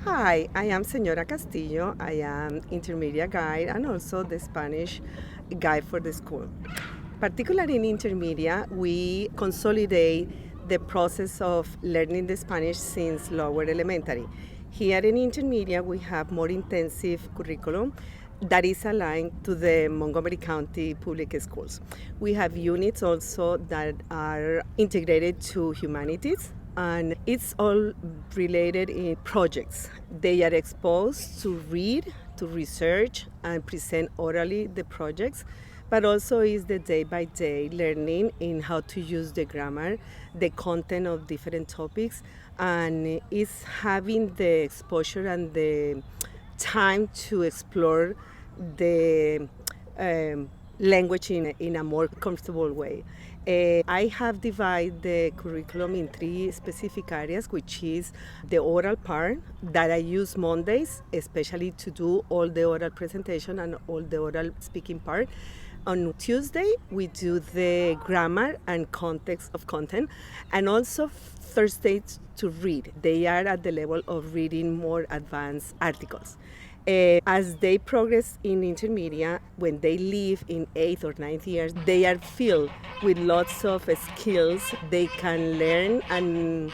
Hi, I am Senora Castillo. I am intermediate guide and also the Spanish guide for the school. Particularly in intermediate, we consolidate the process of learning the Spanish since lower elementary. Here in intermediate, we have more intensive curriculum that is aligned to the Montgomery County Public Schools. We have units also that are integrated to humanities, and it's all related in projects. They are exposed to read, to research, and present orally the projects, but also is the day-by-day learning in how to use the grammar, the content of different topics, and is having the exposure and the time to explore the language in a more comfortable way. I have divided the curriculum in three specific areas, which is the oral part that I use Mondays, especially to do all the oral presentation and all the oral speaking part. On Tuesday, we do the grammar and context of content, and also Thursdays to read. They are at the level of reading more advanced articles. As they progress in intermediate, when they live in 8th or 9th years, they are filled with lots of skills. They can learn and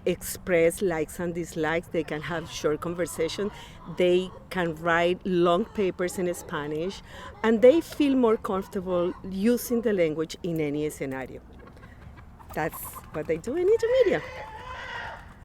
express likes and dislikes. They can have short conversation. They can write long papers in Spanish, and they feel more comfortable using the language in any scenario. That's what they do in intermediate.